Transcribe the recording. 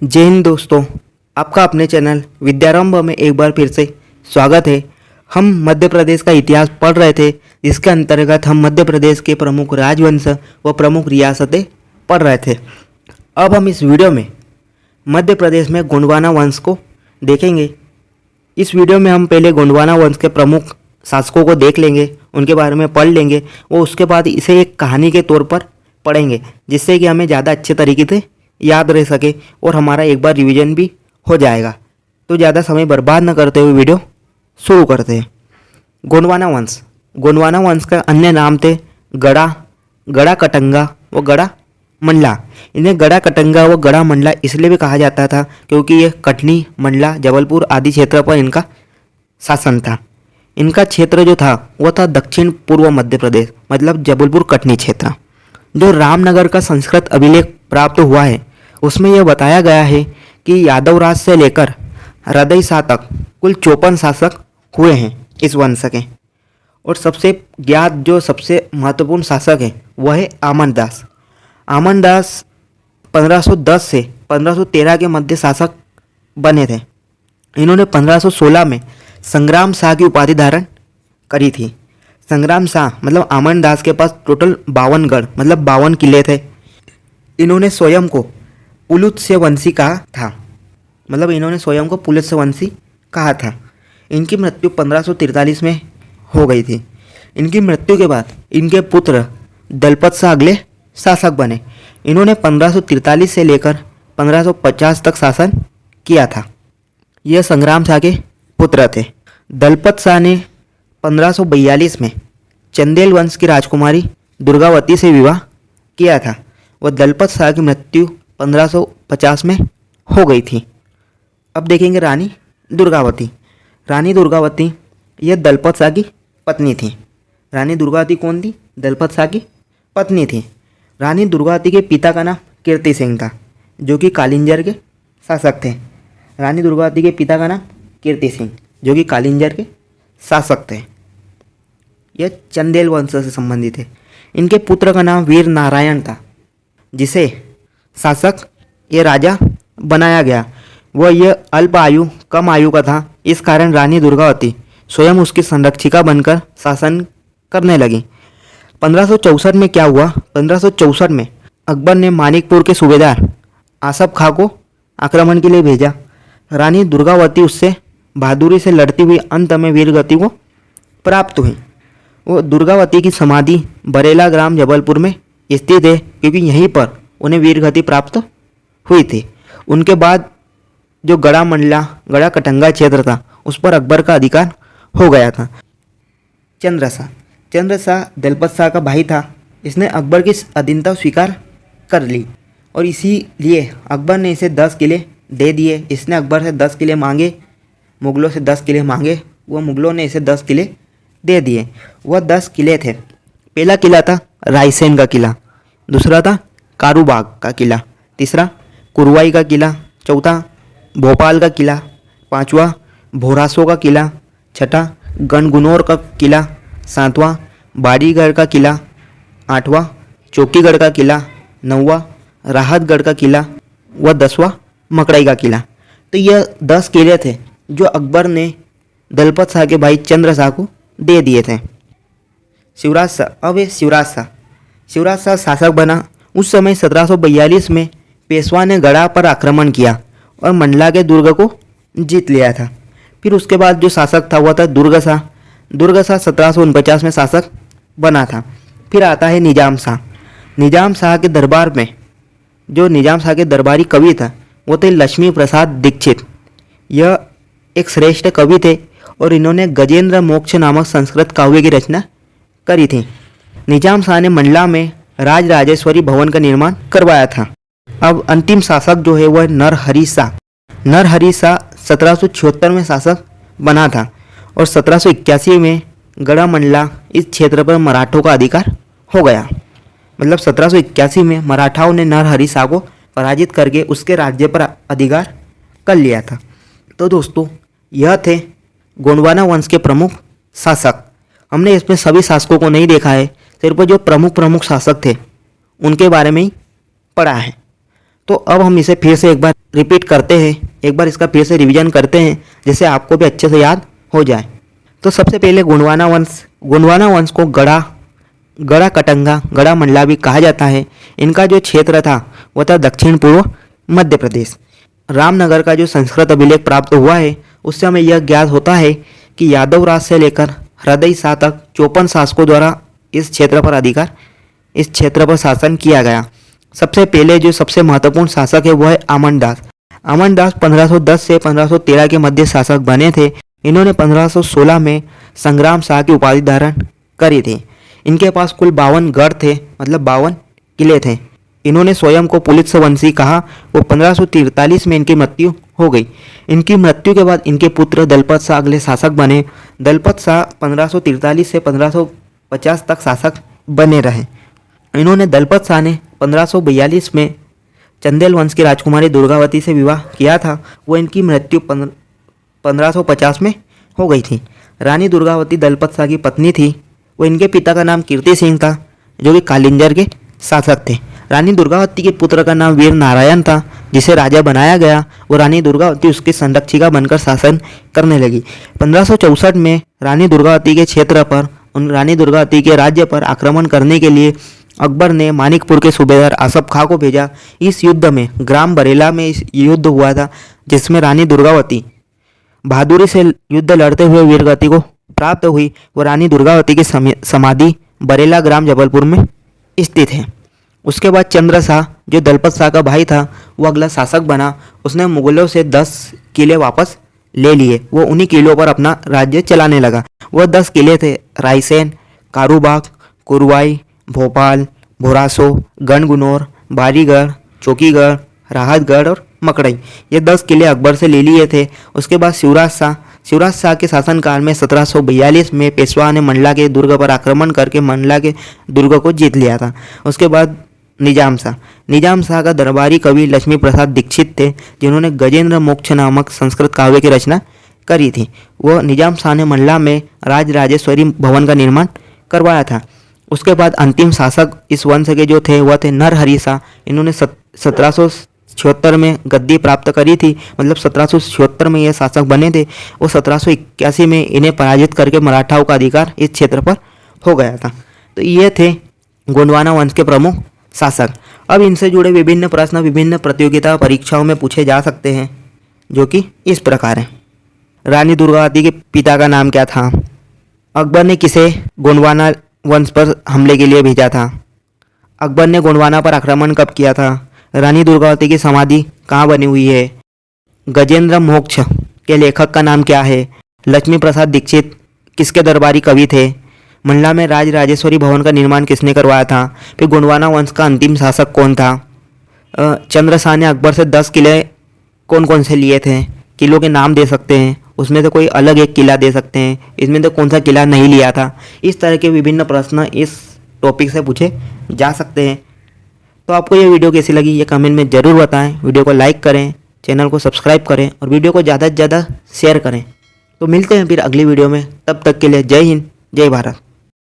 जय हिंद दोस्तों, आपका अपने चैनल विद्यारंभ में एक बार फिर से स्वागत है। हम मध्य प्रदेश का इतिहास पढ़ रहे थे, जिसके अंतर्गत हम मध्य प्रदेश के प्रमुख राजवंश व प्रमुख रियासतें पढ़ रहे थे। अब हम इस वीडियो में मध्य प्रदेश में गोंडवाना वंश को देखेंगे। इस वीडियो में हम पहले गोंडवाना वंश के प्रमुख शासकों को देख लेंगे, उनके बारे में पढ़ लेंगे और उसके बाद इसे एक कहानी के तौर पर पढ़ेंगे, जिससे कि हमें ज़्यादा अच्छे तरीके से याद रह सके और हमारा एक बार रिवीजन भी हो जाएगा। तो ज़्यादा समय बर्बाद न करते हुए वीडियो शुरू करते हैं। गोंडवाना वंश का अन्य नाम थे गड़ा कटंगा व गड़ा मंडला। इन्हें गड़ा कटंगा व गड़ा मंडला इसलिए भी कहा जाता था क्योंकि ये कटनी, मंडला, जबलपुर आदि क्षेत्र पर इनका शासन था। इनका क्षेत्र जो था वह था दक्षिण पूर्व मध्य प्रदेश, मतलब जबलपुर कटनी क्षेत्र। जो रामनगर का संस्कृत अभिलेख प्राप्त हुआ है उसमें यह बताया गया है कि यादव राज से लेकर हृदय शाह तक कुल 54 शासक हुए हैं इस वंश के। और सबसे ज्ञात जो सबसे महत्वपूर्ण शासक है वह है आमन दास। आमन दास 1510 से 1513 के मध्य शासक बने थे। इन्होंने 1516 में संग्राम शाह की उपाधि धारण करी थी। संग्राम शाह मतलब आमन दास के पास टोटल 52 गढ़ मतलब 52 किले थे। इन्होंने स्वयं को पुलुत्स्य वंशी कहा था, मतलब इन्होंने स्वयं को पुलुत्स्य वंशी कहा था। इनकी मृत्यु 1543 में हो गई थी। इनकी मृत्यु के बाद इनके पुत्र दलपत शाह अगले शासक बने। इन्होंने 1543 से लेकर 1550 तक शासन किया था। यह संग्राम शाह के पुत्र थे। दलपत शाह ने 1542 में चंदेल वंश की राजकुमारी दुर्गावती से विवाह किया था। वह दलपत शाह की मृत्यु 1550 में हो गई थी। अब देखेंगे रानी दुर्गावती। रानी दुर्गावती यह दलपत शाह की पत्नी थी। रानी दुर्गावती कौन थी? दलपत शाह की पत्नी थी। रानी दुर्गावती के पिता का नाम कीर्ति सिंह था, जो कि कालिंजर के शासक थे। रानी दुर्गावती के पिता का नाम कीर्ति सिंह, जो कि कालिंजर के शासक थे। यह चंदेल वंश से संबंधित है। इनके पुत्र का नाम वीर नारायण था, जिसे शासक ये राजा बनाया गया। वह यह अल्प आयु कम आयु का था। इस कारण रानी दुर्गावती स्वयं उसकी संरक्षिका बनकर शासन करने लगी। 1564 में क्या हुआ? 1564 में अकबर ने मानिकपुर के सूबेदार आसफ खां को आक्रमण के लिए भेजा। रानी दुर्गावती उससे बहादुरी से लड़ती हुई अंत में वीरगति को प्राप्त हुई। वो दुर्गावती की समाधि बरेला ग्राम जबलपुर में स्थित है, क्योंकि यहीं पर उन्हें वीरगति प्राप्त हुई थी। उनके बाद जो गड़ा मंडला गड़ा कटंगा क्षेत्र था उस पर अकबर का अधिकार हो गया था। चंद्र शाह दलपत शाह का भाई था। इसने अकबर की अधीनता स्वीकार कर ली और इसीलिए अकबर ने इसे 10 किले दे दिए। इसने अकबर से 10 किले मांगे, मुगलों से 10 किले मांगे, वह मुगलों ने इसे 10 किले दे दिए। वह 10 किले थे। पहला किला था रायसेन का किला, दूसरा था कारूबाग का किला, तीसरा कुरवाई का किला, चौथा भोपाल का किला, पांचवा भोरासो का किला, छठा गणगुनौर का किला, सातवां बाड़ीगढ़ का किला, आठवां चौकीगढ़ का किला, नौवां राहतगढ़ का किला व 10वां मकड़ई का किला। तो यह 10 किले थे जो अकबर ने दलपत शाह के भाई चंद्र शाह को दे दिए थे। शिवराज शाह। अब ये शिवराज शाह शासक बना। उस समय 1742 में पेशवा ने गढ़ा पर आक्रमण किया और मंडला के दुर्ग को जीत लिया था। फिर उसके बाद जो शासक था वह था दुर्ग शाह 1749 में शासक बना था। फिर आता है निजाम शाह। निजाम शाह के दरबार में जो निजाम शाह के दरबारी कवि था वो थे लक्ष्मी प्रसाद दीक्षित। यह एक श्रेष्ठ कवि थे और इन्होंने गजेंद्र मोक्ष नामक संस्कृत काव्य की रचना करी थी। निजाम शाह ने मंडला में राजराजेश्वरी भवन का निर्माण करवाया था। अब अंतिम शासक जो है वह नरहरि शाह। नरहरि शाह 1776 में शासक बना था और 1781 में गढ़ा मंडला इस क्षेत्र पर मराठों का अधिकार हो गया। मतलब 1781 में मराठाओं ने नरहरि शाह को पराजित करके उसके राज्य पर अधिकार कर लिया था। तो दोस्तों, यह थे गोंडवाना वंश के प्रमुख शासक। हमने इसमें सभी शासकों को नहीं देखा है, सिर्फ जो प्रमुख शासक थे उनके बारे में ही पढ़ा है। तो अब हम इसे फिर से एक बार रिपीट करते हैं, एक बार इसका फिर से रिवीजन करते हैं जिससे आपको भी अच्छे से याद हो जाए। तो सबसे पहले गोंडवाना वंश को गड़ा कटंगा, गड़ा मंडला भी कहा जाता है। इनका जो क्षेत्र था वो था दक्षिण पूर्व मध्य प्रदेश। रामनगर का जो संस्कृत अभिलेख प्राप्त हुआ है उससे हमें यह ज्ञात होता है कि यादव राज से लेकर हृदय शाह तक 54 शासकों द्वारा इस क्षेत्र पर शासन किया गया। सबसे पहले जो सबसे महत्वपूर्ण शासक है वो है आमनदास। आमनदास 1510 से 1513 के मध्य शासक बने थे। इन्होंने 1516 में संग्राम शाह की उपाधि धारण करी थी। इनके पास कुल 52 गढ़ थे, मतलब 52 किले थे। इन्होंने स्वयं को पुलित्सवंशी कहा। वो 1543 में इनकी मृत्यु हो गई। इनकी मृत्यु के बाद इनके पुत्र दलपत शाह अगले शासक बने। दलपत शाह 1543 से 1550 तक शासक बने रहे। इन्होंने दलपत शाह ने 1542 में चंदेल वंश की राजकुमारी दुर्गावती से विवाह किया था। वो इनकी मृत्यु 1550 में हो गई थी। रानी दुर्गावती दलपत शाह की पत्नी थी। वो इनके पिता का नाम कीर्ति सिंह था जो कि कालिंजर के शासक थे। रानी दुर्गावती के पुत्र का नाम वीर नारायण था जिसे राजा बनाया गया। वो रानी दुर्गावती उसकी संरक्षिका बनकर शासन करने लगी। 1564 में रानी दुर्गावती के क्षेत्र पर रानी दुर्गावती के राज्य पर आक्रमण करने के लिए अकबर ने मानिकपुर के सूबेदार आसफ खां को भेजा। इस युद्ध में ग्राम बरेला में इस युद्ध हुआ था जिसमें रानी दुर्गावती बहादुरी से युद्ध लड़ते हुए वीरगति को प्राप्त हुई। वो रानी दुर्गावती की समाधि बरेला ग्राम जबलपुर में स्थित है। उसके बाद चंद्र शाह जो दलपत शाह का भाई था वो अगला शासक बना। उसने मुगलों से 10 किले वापस ले लिए। वो उन्हीं किलों पर अपना राज्य चलाने लगा। वह 10 किले थे रायसेन, कारूबाग, कुरवाई, भोपाल, भोरासो, गणगुनौर, बारीगढ़, चौकीगढ़, राहतगढ़ और मकड़ई। ये 10 किले अकबर से ले लिए थे। उसके बाद शिवराज शाह के शासनकाल में 1742 में पेशवा ने मंडला के दुर्ग पर आक्रमण करके मंडला के दुर्ग को जीत लिया था। उसके बाद निजाम शाह का दरबारी कवि लक्ष्मी प्रसाद दीक्षित थे जिन्होंने गजेंद्र मोक्ष नामक संस्कृत काव्य की रचना करी थी। वो निजाम शाह ने मंडला में राजराजेश्वरी भवन का निर्माण करवाया था। उसके बाद अंतिम शासक इस वंश के जो थे वह थे नरहरि शाह। इन्होंने 1776 में गद्दी प्राप्त करी थी, मतलब 1776 में ये शासक बने थे। वो 1781 में इन्हें पराजित करके मराठाओं का अधिकार इस क्षेत्र पर हो गया था। तो ये थे गोंडवाना वंश के प्रमुख शासक। अब इनसे जुड़े विभिन्न प्रश्न विभिन्न प्रतियोगिता परीक्षाओं में पूछे जा सकते हैं जो कि इस प्रकार हैं। रानी दुर्गावती के पिता का नाम क्या था? अकबर ने किसे गोंडवाना वंश पर हमले के लिए भेजा था? अकबर ने गोंडवाना पर आक्रमण कब किया था? रानी दुर्गावती की समाधि कहाँ बनी हुई है? गजेंद्र मोक्ष के लेखक का नाम क्या है? लक्ष्मी प्रसाद दीक्षित किसके दरबारी कवि थे? मंडला में राजराजेश्वरी भवन का निर्माण किसने करवाया था? फिर गोंडवाना वंश का अंतिम शासक कौन था? चंद्र शाह ने अकबर से 10 किले कौन कौन से लिए थे? किलों के नाम दे सकते हैं, उसमें से कोई अलग एक किला दे सकते हैं, इसमें से कौन सा किला नहीं लिया था। इस तरह के विभिन्न प्रश्न इस टॉपिक से पूछे जा सकते हैं। तो आपको ये वीडियो कैसी लगी ये कमेंट में ज़रूर बताएं। वीडियो को लाइक करें, चैनल को सब्सक्राइब करें और वीडियो को ज़्यादा से ज़्यादा शेयर करें। तो मिलते हैं फिर अगली वीडियो में। तब तक के लिए जय हिंद, जय भारत।